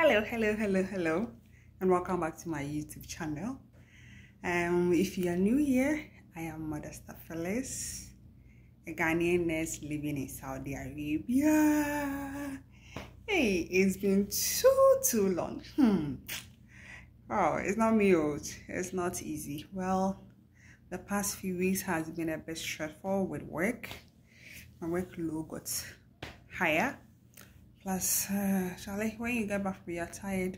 Hello, and welcome back to my YouTube channel. If you are new here, I am Modesta Phyllis, a Ghanaian nurse living in Saudi Arabia. Hey, it's been too long. Oh, it's not me, it's not easy. Well, the past few weeks has been a bit stressful with work. My workload got higher. Plus, Charlie, when you get back, we are tired,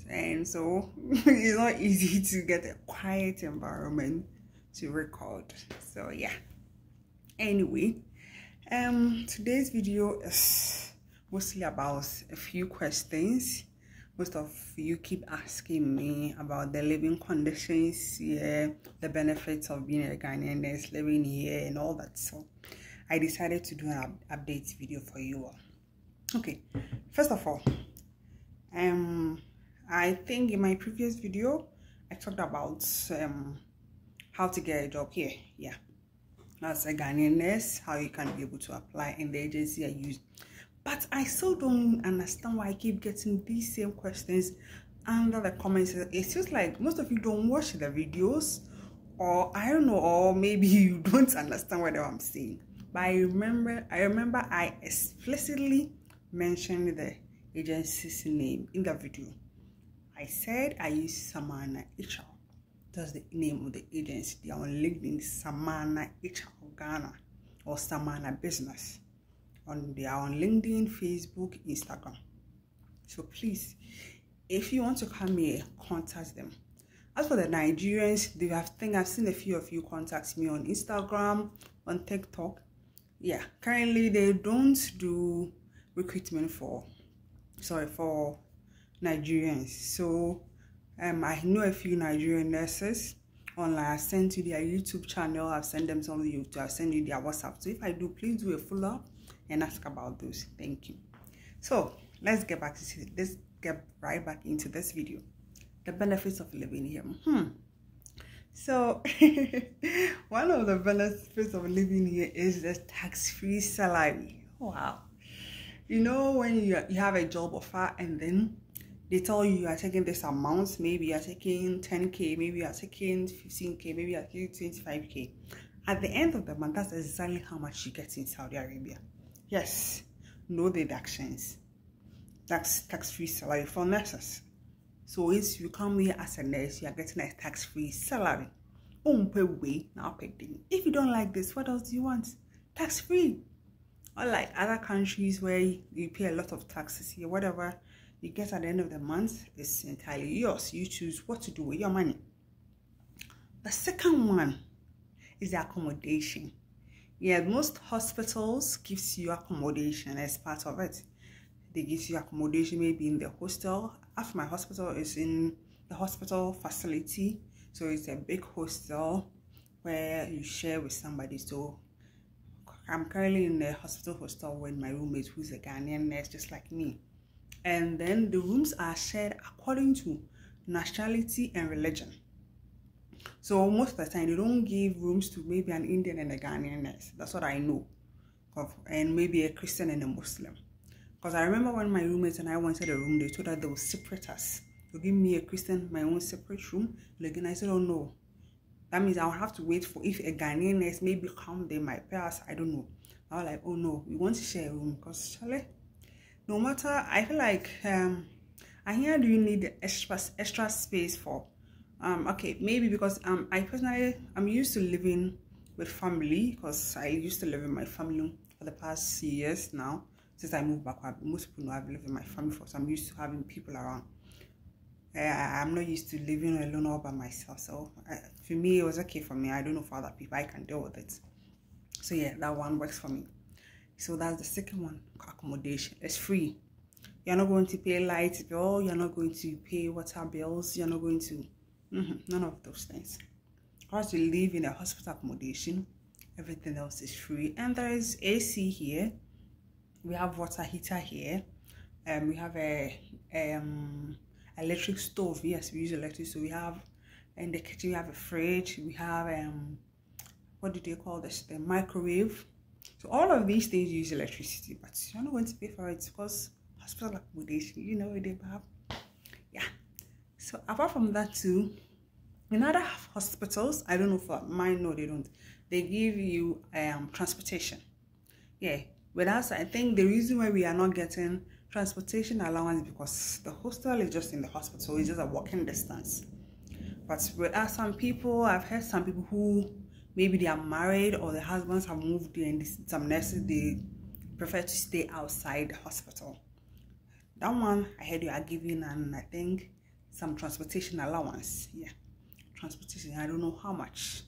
and so it's not easy to get a quiet environment to record. So yeah. Anyway, today's video is mostly about a few questions. Most of you keep asking me about the living conditions here, the benefits of being a Ghanaian nurse living here, and all that. So I decided to do an update video for you all. Okay, first of all, I think in my previous video I talked about how to get a job here. Yeah, as a Ghanaian nurse, how you can be able to apply in the agency I use. But I still don't understand why I keep getting these same questions under the comments. It feels like most of you don't watch the videos, or I don't know, or maybe you don't understand what I'm saying. But I remember I explicitly mentioned the agency's name in the video. I said I use Samana HR. That's the name of the agency. They are on LinkedIn, Samana HR Ghana, or Samana Business. They are on LinkedIn, Facebook, Instagram. So please, if you want to come here, contact them. As for the Nigerians, I've seen a few of you contact me on Instagram, on TikTok. Yeah, currently they don't do recruitment for Nigerians. So I know a few Nigerian nurses online. I sent you their YouTube channel, I've sent them some of the YouTube, I've sent you their WhatsApp. So if I do, please do a follow-up and ask about those. Thank you. So let's get right back into this video. The benefits of living here. So one of the benefits of living here is the tax-free salary. Wow. You know, when you have a job offer and then they tell you are taking this amount, maybe you're taking 10K, maybe you're taking 15K, maybe you're taking 25K. At the end of the month, that's exactly how much you get in Saudi Arabia. Yes, no deductions. That's tax-free salary for nurses. So if you come here as a nurse, you are getting a tax-free salary. If you don't like this, what else do you want? Tax-free. Unlike other countries where you pay a lot of taxes here, whatever you get at the end of the month is entirely yours. You choose what to do with your money. The second one is the accommodation. Yeah, most hospitals gives you accommodation as part of it. They give you accommodation maybe in the hostel. After my hospital is in the hospital facility, so it's a big hostel where you share with somebody. So I'm currently in the hospital hostel with my roommate who's a Ghanaian nurse just like me. And then the rooms are shared according to nationality and religion. So most of the time they don't give rooms to maybe an Indian and a Ghanaian nurse. That's what I know of, and maybe a Christian and a Muslim. Because I remember when my roommates and I wanted a room, they told us they would separate us. They'll give me a Christian, my own separate room. And again, I said, oh no. That means I'll have to wait for if a Ghanaian nurse maybe come, they might pay us. I don't know. I was like, oh no, we want to share a room. Because Charlie, no matter, I feel like I hear do you need extra space for okay, maybe because I'm used to living with family, because I used to live with my family for the past years now. Since I moved back, most people know I've lived with my family so I'm used to having people around. I'm not used to living alone all by myself. So for me, it was okay for me. I don't know for other people, I can deal with it. So yeah, that one works for me. So that's the second one, accommodation. It's free. You're not going to pay light bill, you're not going to pay water bills, you're not going to none of those things. Once you live in a hospital accommodation, everything else is free. And there is AC here. We have water heater here. We have a electric stove. Yes, we use electric. So we have in the kitchen, we have a fridge. We have what do they call this? The microwave. So all of these things use electricity, but you're not going to pay for it because hospital accommodation, you know, they have. Yeah. So apart from that too, in other hospitals, I don't know for mine, no, they don't. They give you transportation. Yeah. But that's, I think the reason why we are not getting transportation allowance is because the hostel is just in the hospital. It's just a walking distance. But with some people, I've heard some people who maybe they are married or their husbands have moved there, and some nurses, they prefer to stay outside the hospital. That one, I heard you are giving, and I think some transportation allowance. Yeah, transportation. I don't know how much,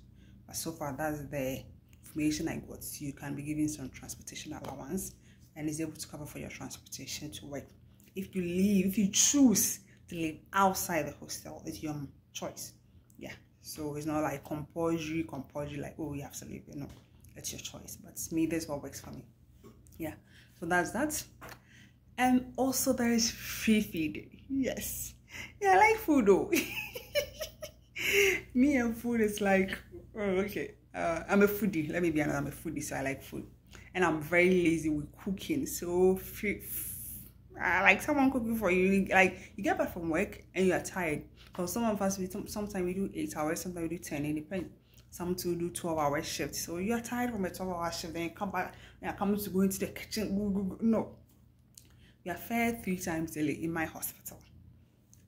but so far that's the information I got. You can be given some transportation allowance, and is able to cover for your transportation to work. If you choose to live outside the hostel, it's your choice. Yeah, so it's not like compulsory like, oh, you have to live. You know, it's your choice. But me, that's what works for me. Yeah, so that's that. And also there is free feeding. Yes, yeah, I like food though. Me and food is like, oh, okay. I'm a foodie. Let me be honest, I'm a foodie, so I like food. And I'm very lazy with cooking. So like someone cooking for you, like you get back from work and you are tired. Because some of us, sometimes we do 8 hours, sometimes we do 10, it depends. Some to do 12-hour shifts. So you are tired from a 12-hour shift, then you come back and you're coming to go into the kitchen. No. We are fed 3 times daily in my hospital.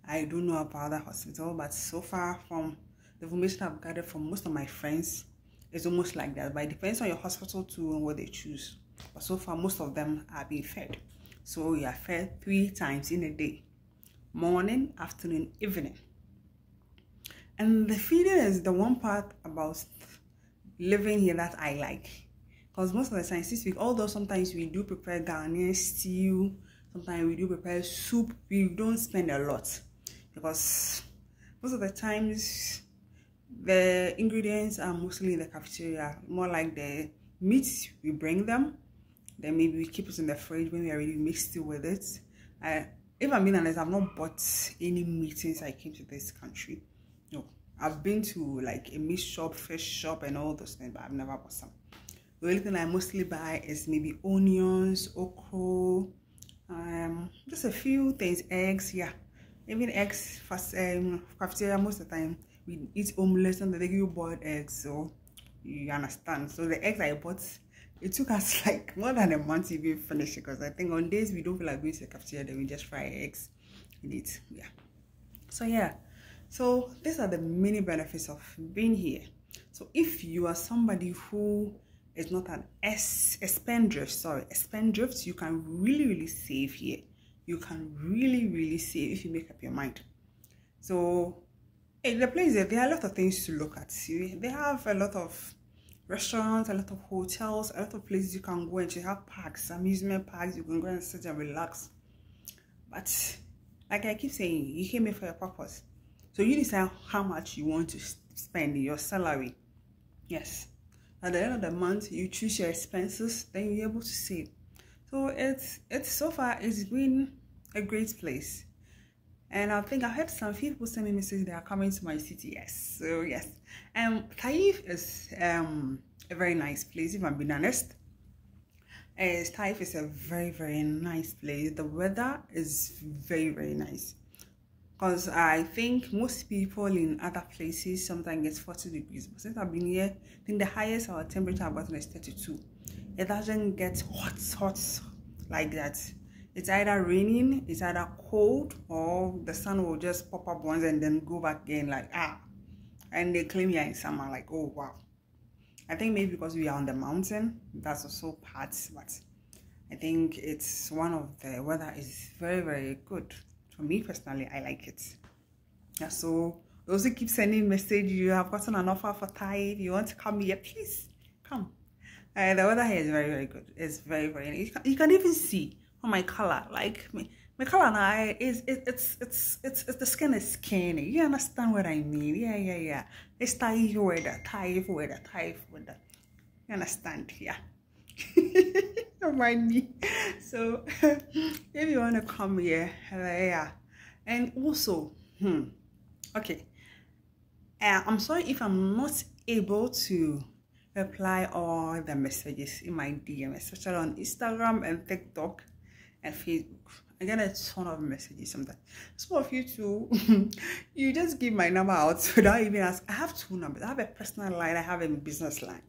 I don't know about other hospital, but so far from the information I've gathered from most of my friends, it's almost like that. But it depends on your hospital too and what they choose. But so far, most of them are being fed. So you are fed 3 times in a day: morning, afternoon, evening. And the feeding is the one part about living here that I like. Because most of the time this week, although sometimes we do prepare Ghanaian stew, sometimes we do prepare soup, we don't spend a lot. Because most of the times the ingredients are mostly in the cafeteria, more like the meats we bring them, then maybe we keep it in the fridge when we already mixed it with it. If I'm being honest, I've not bought any meat since I came to this country. No, I've been to like a meat shop, fish shop, and all those things, but I've never bought some. The only thing I mostly buy is maybe onions, okra, just a few things, eggs. Yeah, even eggs. Fast cafeteria most of the time we eat omelette and they give you boiled eggs, so you understand. So the eggs I bought, it took us like more than a month to even finish it, because I think on days we don't feel like going to the cafeteria, then we just fry eggs and eat. Yeah. So yeah, so these are the many benefits of being here. So if you are somebody who is not an spendthrift, you can really save here. You can really save if you make up your mind. So the place, there are a lot of things to look at. See, they have a lot of restaurants, a lot of hotels, a lot of places you can go, and you have parks, amusement parks. You can go and sit and relax. But like I keep saying, you came here for a purpose. So you decide how much you want to spend your salary. Yes. At the end of the month, you choose your expenses, then you're able to save. So it's so far it's been a great place. And I think I heard some people send me messages they are coming to my city. Yes. So yes. Taif is a very nice place, if I'm being honest. Taif is a very nice place. The weather is very nice. Because I think most people in other places sometimes get 40 degrees. But since I've been here, I think the highest our temperature I've gotten is 32. It doesn't get hot like that. It's either raining, it's either cold, or the sun will just pop up once and then go back again like, and they claim you're in summer, like, oh wow. I think maybe because we are on the mountain, that's also part, but I think it's one of the weather is very good. For me personally, I like it. Yeah, so those who keep sending message, you have gotten an offer for Taif, you want to come here, please come. The weather here is very good. It's very nice. You can even see on my color, like my color now is it's the skin is skinny. You understand what I mean? Yeah. It's Taif weather. You understand? Yeah. Don't mind me. So if you want to come here, yeah. And also, okay. I'm sorry if I'm not able to reply all the messages in my DM, especially on Instagram and TikTok and Facebook. I get a ton of messages sometimes. Some of you too, you just give my number out without even asking. I have two numbers. I have a personal line, I have a business line.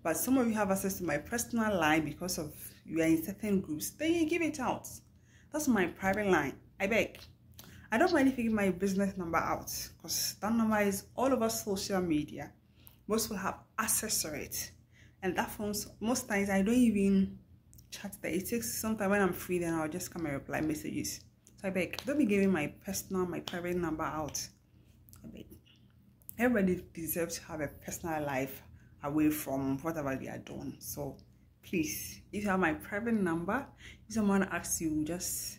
But some of you have access to my personal line because of you are in certain groups. Then you give it out. That's my private line. I beg. I don't mind if you give my business number out because that number is all over social media. Most will have access to it. And that phones, most times I don't even chat there. It takes some time when I'm free, then I'll just come and reply messages. So I beg, don't be giving my personal, my private number out. I beg. Everybody deserves to have a personal life away from whatever they are doing. So please, if you have my private number, if someone asks you, just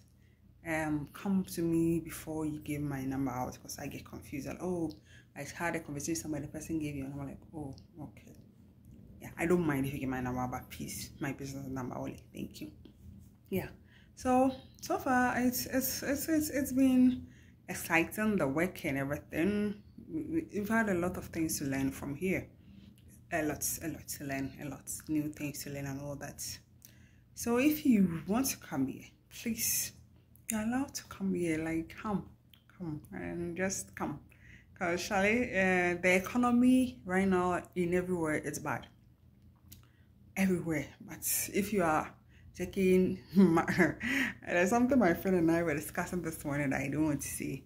come to me before you give my number out, because I get confused and oh, I had a conversation with somebody, the person gave you, and I'm like, oh, okay. Yeah, I don't mind if you give my number, but please, my business number only. Thank you. Yeah. So far it's been exciting, the work and everything. We've had a lot of things to learn from here. A lot to learn, a lot new things to learn and all that. So if you want to come here, please, you're allowed to come here. Like come and just come. Because Charlie, the economy right now in everywhere is bad. Everywhere. But if you are checking, there's something my friend and I were discussing this morning that I don't want to say,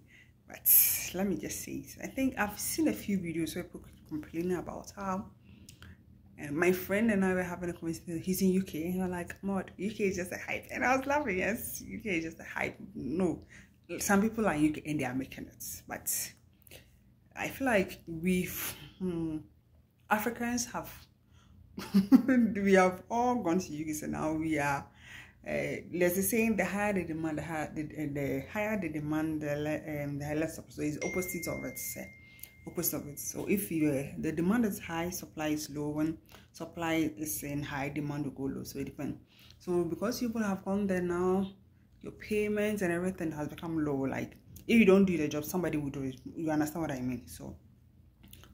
but let me just say it. I think I've seen a few videos where people complaining about how my friend and I were having a conversation. He's in UK and you're like, Maud, UK is just a hype. And I was laughing. Yes, UK is just a hype. No, some people are UK and they are making it, but I feel like Africans have we have all gone to UK, so now we are there's a saying, the higher the demand, the higher the demand, the less supply. So it's opposite of it. So if the demand is high, supply is low. When supply is in high, demand will go low. So it depends. So because people have gone there now, your payments and everything has become low. Like if you don't do the job, somebody will do it. You understand what I mean? So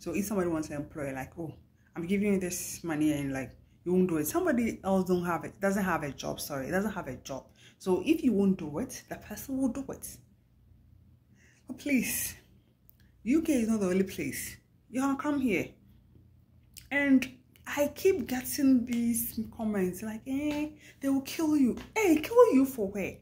if somebody wants to employ, like, oh, I'm giving you this money and like you won't do it. Somebody else doesn't have a job. So if you won't do it, the person will do it. But please, UK is not the only place. You can come here. And I keep getting these comments like, they will kill you. Hey, kill you for where?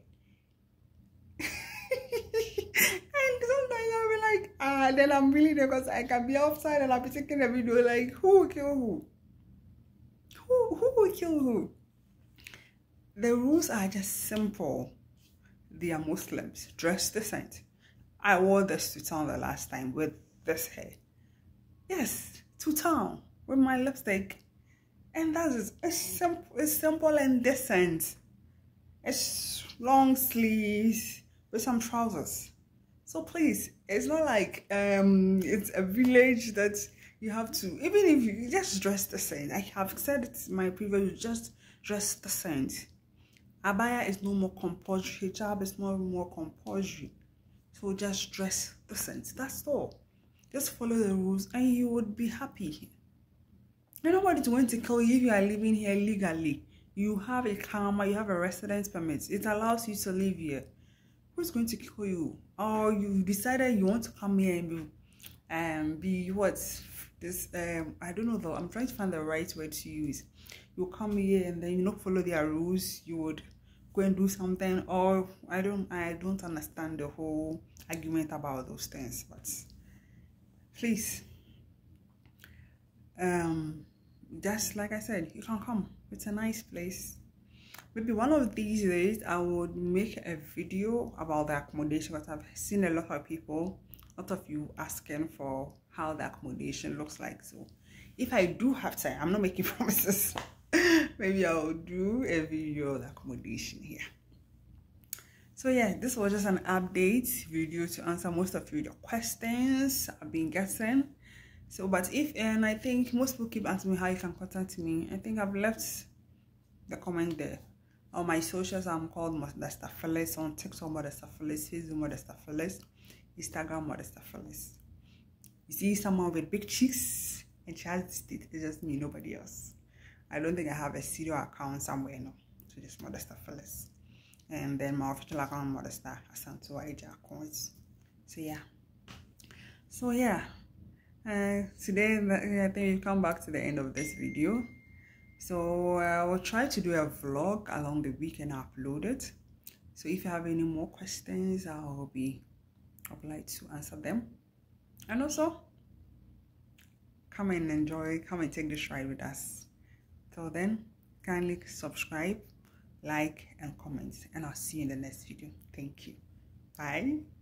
And sometimes I'll be like, then I'm really there because I can be outside and I'll be taking a video like, who will kill who? Who will kill who? The rules are just simple. They are Muslims. Dress decent. I wore this to town the last time with this hair. Yes, to town with my lipstick. And that is it's simple and decent. It's long sleeves with some trousers. So please, it's not like it's a village that you have to, even if you just dress decent. I have said it in my previous, just dress decent. Abaya is no more compulsory. Hijab is no more compulsory. So just dress decent. That's all. Just follow the rules and you would be happy. Nobody's going to kill you if you are living here legally. You have a karma, you have a residence permit. It allows you to live here. Who's going to kill you? Or you decided you want to come here and be what? This I don't know though. I'm trying to find the right word to use. You come here and then you not follow their rules. You would go and do something, or I don't understand the whole argument about those things. But please, just like I said, you can come. It's a nice place. Maybe one of these days I would make a video about the accommodation, because I've seen a lot of people, a lot of you asking for how the accommodation looks like. So if I do have time, I'm not making promises. Maybe I'll do a video of the accommodation here. So yeah, this was just an update video to answer most of your questions I've been getting. So, but and I think most people keep asking me how you can contact me. I think I've left the comment there. On my socials, I'm called Modesta Phyllis. On TikTok, Modesta Phyllis. Facebook, Modesta Phyllis. Instagram, Modesta Phyllis. You see someone with big cheeks and she has this teeth. It's just me, nobody else. I don't think I have a serial account somewhere, no. So just Modesta Phyllis. and then my official account Modestar Asante YJ accounts. So yeah, today I think we come back to the end of this video. So I will try to do a vlog along the week and upload it. So if you have any more questions, I'll be obliged to answer them. And also, come and enjoy, come and take this ride with us. Till then, kindly subscribe, like, and comment. And I'll see you in the next video. Thank you. Bye.